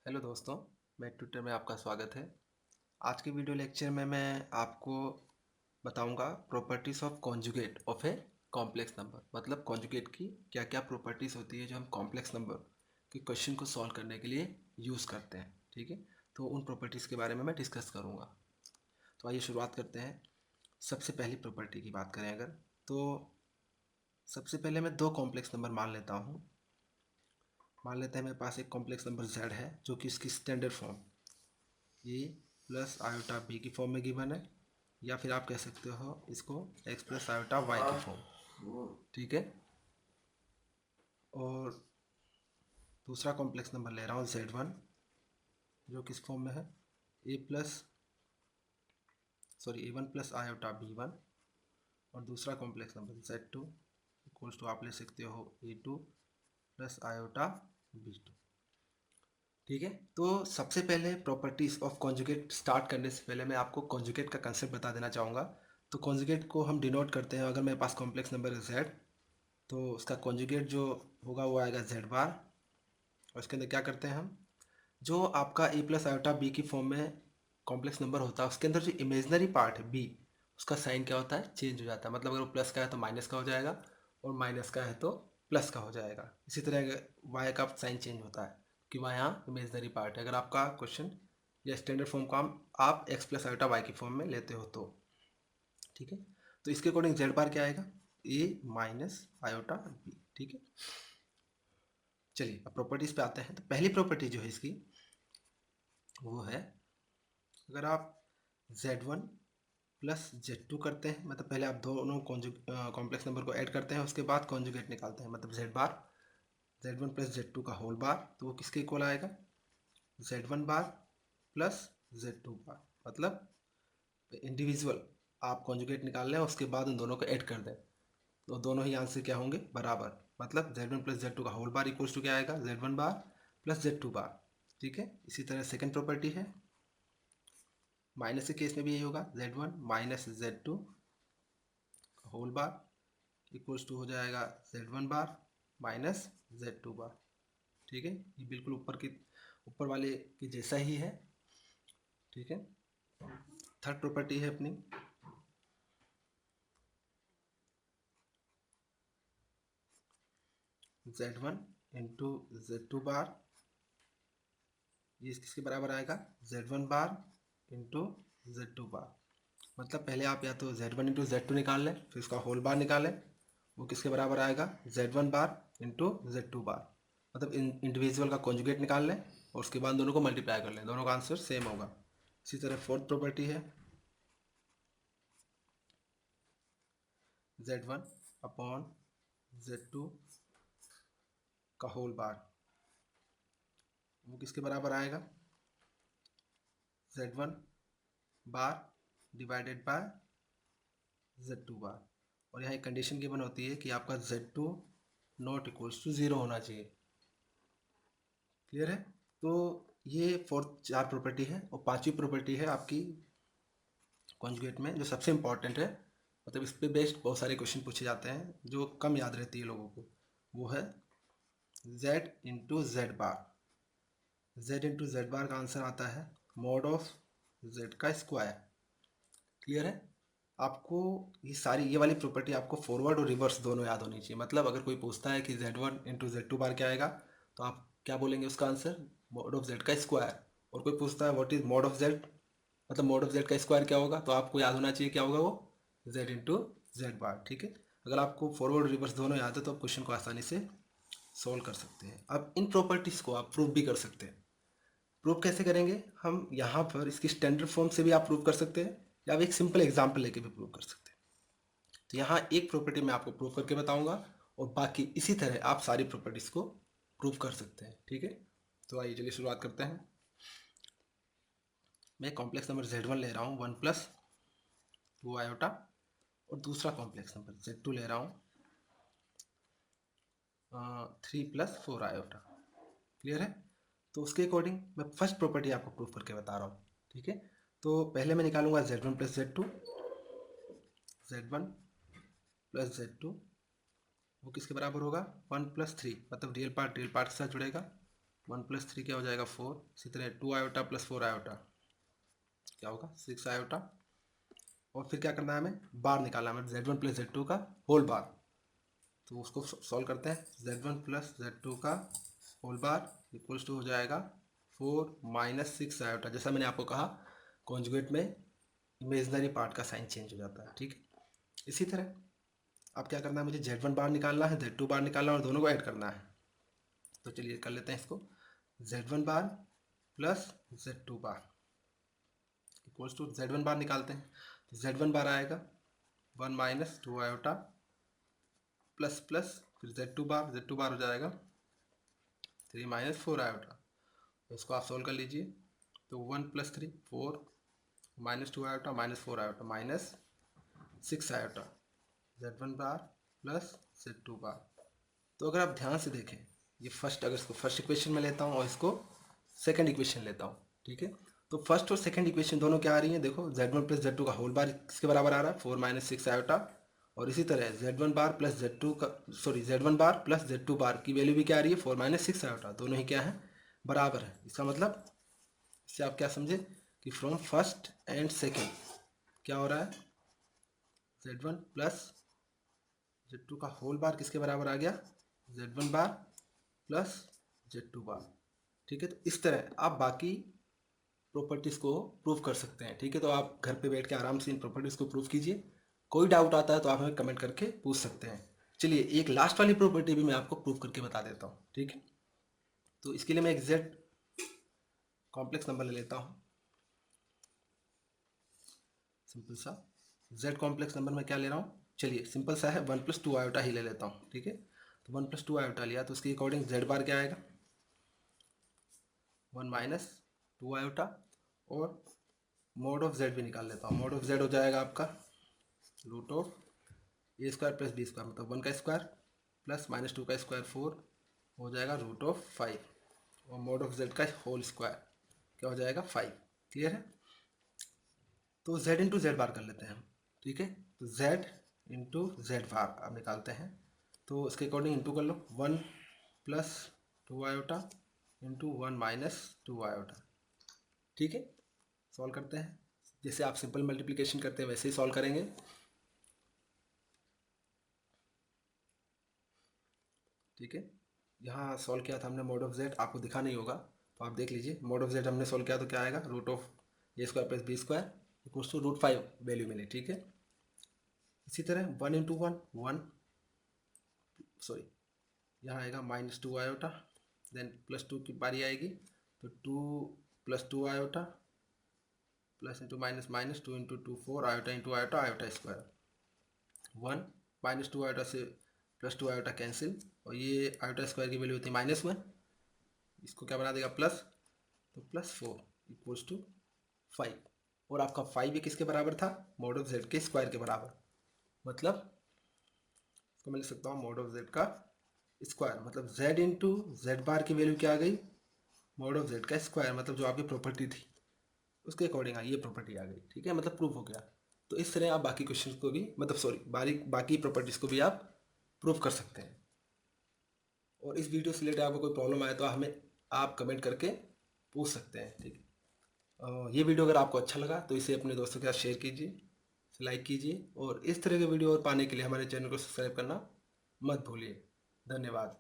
Hello दोस्तों, मैं Twitter में आपका स्वागत है। आज के वीडियो लेक्चर में मैं आपको बताऊंगा properties of conjugate of a complex number. मतलब कॉन्जुगेट की क्या क्या प्रॉपर्टीज़ होती है जो हम कॉम्प्लेक्स नंबर के क्वेश्चन को सॉल्व करने के लिए यूज़ करते हैं। ठीक है, तो उन प्रॉपर्टीज़ के बारे में मैं डिस्कस करूँगा। तो आइए शुरुआत करते हैं। सबसे पहली प्रॉपर्टी की बात करें अगर, तो सबसे पहले मैं दो कॉम्प्लेक्स नंबर मान लेता हूँ। मान लेते हैं मेरे पास एक कॉम्प्लेक्स नंबर z है जो कि इसकी स्टैंडर्ड फॉर्म ए प्लस आयोटा बी की फॉर्म में गिवन है, या फिर आप कह सकते हो इसको एक्स प्लस आयोटा वाई की फॉर्म। ठीक है, और दूसरा कॉम्प्लेक्स नंबर ले रहा हूँ z1 जो किस फॉर्म में है ए वन प्लस आयोटा बी1, और दूसरा complex number z2 equals to आप ले सकते हो ए2 प्लस आयोटा बी2। ठीक है, तो सबसे पहले प्रॉपर्टीज ऑफ कॉन्जुगेट स्टार्ट करने से पहले मैं आपको कॉन्जुगेट का कंसेप्ट बता देना चाहूँगा। तो कॉन्जुगेट को हम डिनोट करते हैं, अगर मेरे पास कॉम्प्लेक्स नंबर है z, तो उसका कॉन्जुगेट जो होगा वो आएगा z बार। और उसके अंदर क्या करते हैं हम, जो आपका ए प्लस आयोटा बी की फॉर्म में कॉम्प्लेक्स नंबर होता है उसके अंदर जो इमेजनरी पार्ट है बी, उसका साइन क्या होता है, चेंज हो जाता है। मतलब अगर वो प्लस का है तो माइनस का हो जाएगा, और माइनस का है तो प्लस का हो जाएगा। इसी तरह वाई का साइन चेंज होता है कि वहाँ यहाँ इमेजनरी पार्ट है। अगर आपका क्वेश्चन या स्टैंडर्ड फॉर्म का आप एक्स प्लस आयोटा वाई की फॉर्म में लेते हो तो ठीक है। तो इसके अकॉर्डिंग जेड बार क्या आएगा, ए माइनस आयोटा बी। ठीक है, चलिए अब प्रॉपर्टीज पे आते हैं। तो पहली प्रॉपर्टी जो है इसकी वो है, अगर आप z1 प्लस z2 करते हैं, मतलब पहले आप दोनों कॉम्प्लेक्स नंबर को ऐड करते हैं, उसके बाद कॉन्जुगेट निकालते हैं, मतलब z बार z1 प्लस z2 का होल बार, तो वो किसके इक्वल आएगा, z1 बार प्लस z2 बार। मतलब इंडिविजुअल आप कॉन्जुगेट निकाल लें, उसके बाद उन दोनों को ऐड कर दें, तो दोनों ही आंसर क्या होंगे, बराबर। मतलब z1 प्लस z2 का होल बार इक्वल्स टू क्या आएगा, z1 बार प्लस z2 बार। ठीक है, इसी तरह सेकंड प्रॉपर्टी है, माइनस के केस में भी यही होगा, z1 minus z2 whole bar equals to हो जाएगा z1 बार माइनस z2 बार। ठीक है, ये बिल्कुल ऊपर वाले के जैसा ही है। ठीक है, थर्ड प्रॉपर्टी है अपनी, z1 इंटू z2 बार, ये किसके बराबर आएगा, z1 बार इंटू z2 बार। मतलब पहले आप या तो z1 इंटू z2 निकाल लें, फिर उसका होल बार निकालें, वो किसके बराबर आएगा, z1 बार इंटू z2 बार। मतलब इंडिविजुअल का कॉन्जुगेट निकाल लें और उसके बाद दोनों को मल्टीप्लाई कर लें, दोनों का आंसर सेम होगा। इसी तरह फोर्थ प्रॉपर्टी है, z1 अपॉन z2 का होल बार, वो किसके बराबर आएगा, z1 bar divided by z2 बार। और यहाँ एक कंडीशन गिवन होती है कि आपका z2 not equals to zero होना चाहिए। क्लियर है, तो ये फोर्थ चार प्रॉपर्टी है, और पांचवी प्रॉपर्टी है आपकी कॉन्जुगेट में जो सबसे इंपॉर्टेंट है, मतलब इस पे बेस्ड बहुत सारे क्वेश्चन पूछे जाते हैं जो कम याद रहती है लोगों को, वो है z इंटू जेड बार। z इंटू जेड बार का आंसर आता है मॉड ऑफ z का स्क्वायर। क्लियर है, आपको ये वाली प्रॉपर्टी आपको फॉरवर्ड और रिवर्स दोनों याद होनी चाहिए। मतलब अगर कोई पूछता है कि z1 इंटू z2 बार क्या आएगा, तो आप क्या बोलेंगे उसका आंसर, मॉड ऑफ z का स्क्वायर। और कोई पूछता है what is mod of z, मतलब मॉड ऑफ z का स्क्वायर क्या होगा, तो आपको याद होना चाहिए क्या होगा वो, z इंटू जेड बार। ठीक है, अगर आपको फॉरवर्ड और रिवर्स दोनों याद है तो आप क्वेश्चन को आसानी से सॉल्व कर सकते हैं। अब इन प्रॉपर्टीज़ को आप प्रूव भी कर सकते हैं। प्रूव कैसे करेंगे, हम यहाँ पर इसकी स्टैंडर्ड फॉर्म से भी आप प्रूव कर सकते हैं, या आप एक सिंपल एग्जाम्पल लेके भी प्रूव कर सकते हैं। तो यहाँ एक प्रॉपर्टी मैं आपको प्रूव करके बताऊंगा, और बाकी इसी तरह आप सारी प्रॉपर्टीज़ को प्रूव कर सकते हैं। ठीक है, तो आइए चलिए शुरुआत करते हैं। मैं कॉम्प्लेक्स नंबर z1 ले रहा हूँ 1 प्लस 2 आयोटा, और दूसरा कॉम्प्लेक्स नंबर z2 ले रहा हूँ 3 प्लस 4 आयोटा। क्लियर है, तो उसके अकॉर्डिंग मैं फर्स्ट प्रॉपर्टी आपको प्रूव करके बता रहा हूँ। ठीक है, तो पहले मैं निकालूंगा z1 plus z2, z1 plus z2 वो किसके बराबर होगा, 1 प्लस 3, मतलब रियल पार्ट के साथ जुड़ेगा, 1 + 3 क्या हो जाएगा 4। इसी तरह 2 आयोटा प्लस 4 आयोटा क्या होगा 6 आयोटा। और फिर क्या करना है हमें, बार निकालना है, Z1 + Z2 का होल बार। तो उसको सॉल्व करते हैं। Z1 + Z2 का होल बार इक्वल्स टू हो जाएगा 4 - 6 आयोटा। जैसा मैंने आपको कहा कॉन्जुगेट में इमेजनरी पार्ट का साइन चेंज हो जाता है, ठीक है। इसी तरह अब क्या करना है, मुझे Z1 बार निकालना है, Z2 बार निकालना है और दोनों को ऐड करना है। तो चलिए कर लेते हैं इसको। Z1 bar plus Z2 bar equals to Z1 bar निकालते हैं। तो Z1 बार आएगा 1 - 2 आयोटा प्लस प्लस फिर Z2 बार हो जाएगा 3 - 4 आयोटा। तो इसको आप सोल्व कर लीजिए। तो 1 + 3 4 -2 iota -4 iota -6 iota Z1 bar plus Z2 बार। तो अगर आप ध्यान से देखें, ये अगर इसको फर्स्ट इक्वेशन में लेता हूँ और इसको सेकंड इक्वेशन लेता हूँ, ठीक है। तो फर्स्ट और सेकंड इक्वेशन दोनों क्या आ रही है, देखो Z1 + Z2 का होल बार किसके बराबर आ रहा है 4 - 6 आयोटा। और इसी तरह Z1 बार प्लस Z2 का Z1 बार प्लस Z2 बार की वैल्यू भी क्या आ रही है 4 - 6 आयोटा। दोनों ही क्या है बराबर है। इसका मतलब इससे आप क्या समझे कि फ्रॉम फर्स्ट एंड सेकेंड क्या हो रहा है Z1 + Z2 का होल बार किसके बराबर आ गया Z1 बार प्लस Z2 बार, ठीक है। तो इस तरह आप बाकी प्रॉपर्टीज़ को प्रूव कर सकते हैं, ठीक है। तो आप घर पे बैठ के आराम से इन प्रॉपर्टीज़ को प्रूव कीजिए। कोई डाउट आता है तो आप हमें कमेंट करके पूछ सकते हैं। चलिए एक लास्ट वाली प्रॉपर्टी भी मैं आपको प्रूव करके बता देता हूँ, ठीक है। तो इसके लिए मैं एक Z कॉम्प्लेक्स नंबर ले लेता हूँ। सिंपल सा Z कॉम्प्लेक्स नंबर में क्या ले रहा हूँ, चलिए सिंपल सा है 1 + 2 आयोटा ही ले लेता हूँ, ठीक है। तो 1 + 2 आयोटा लिया तो उसके अकॉर्डिंग Z बार क्या आएगा 1 - 2 आयोटा। और मोड ऑफ Z भी निकाल लेता हूँ। मोड ऑफ Z हो जाएगा आपका √A² + B² मतलब 1 का स्क्वायर प्लस -2 का स्क्वायर 4 हो जाएगा √5। और मोड ऑफ Z का होल स्क्वायर क्या हो जाएगा 5। क्लियर है। तो Z × Z बार कर लेते हैं हम, ठीक है। तो Z × Z बार अब निकालते हैं। तो इसके अकॉर्डिंग इंटू कर लो 1 + 2 आयोटा इंटू 1 - 2 आयोटा, ठीक है। सॉल्व करते हैं, जैसे आप सिंपल मल्टीप्लिकेशन करते हैं वैसे ही सॉल्व करेंगे, ठीक है। यहाँ सॉल्व किया था हमने मोड ऑफ Z, आपको दिखा नहीं होगा तो आप देख लीजिए। मोड ऑफ Z हमने सॉल्व किया तो क्या आएगा √A² + B² equals to √5 value मिले, ठीक है। इसी तरह 1 × 1 1 सॉरी यहाँ आएगा -2 आयोटा देन +2 की बारी आएगी तो 2 + 2 iota plus into minus minus 2 × 2 4 iota into iota iota square 1 -2 iota से +2 आयोटा कैंसिल और ये आयोटा स्क्वायर की वैल्यू होती है -1, इसको क्या बना देगा प्लस, तो +4 इक्वल्स टू 5। और आपका 5 ये किसके बराबर था मोड ऑफ Z के स्क्वायर के बराबर। मतलब इसको मैं लिख सकता हूँ मोड ऑफ Z का स्क्वायर मतलब Z × Z बार की वैल्यू क्या आ गई मोड ऑफ Z का स्क्वायर मतलब जो आपकी प्रॉपर्टी थी उसके अकॉर्डिंग ये प्रॉपर्टी आ गई, ठीक है। मतलब प्रूफ हो गया। तो इस तरह आप बाकी क्वेश्चन को भी मतलब बाकी प्रॉपर्टीज़ को भी आप प्रूफ कर सकते हैं। और इस वीडियो से रिलेटेड आपको कोई प्रॉब्लम आए तो हमें आप कमेंट करके पूछ सकते हैं, ठीक है। ये वीडियो अगर आपको अच्छा लगा तो इसे अपने दोस्तों के साथ शेयर कीजिए, लाइक कीजिए और इस तरह के वीडियो और पाने के लिए हमारे चैनल को सब्सक्राइब करना मत भूलिए। धन्यवाद।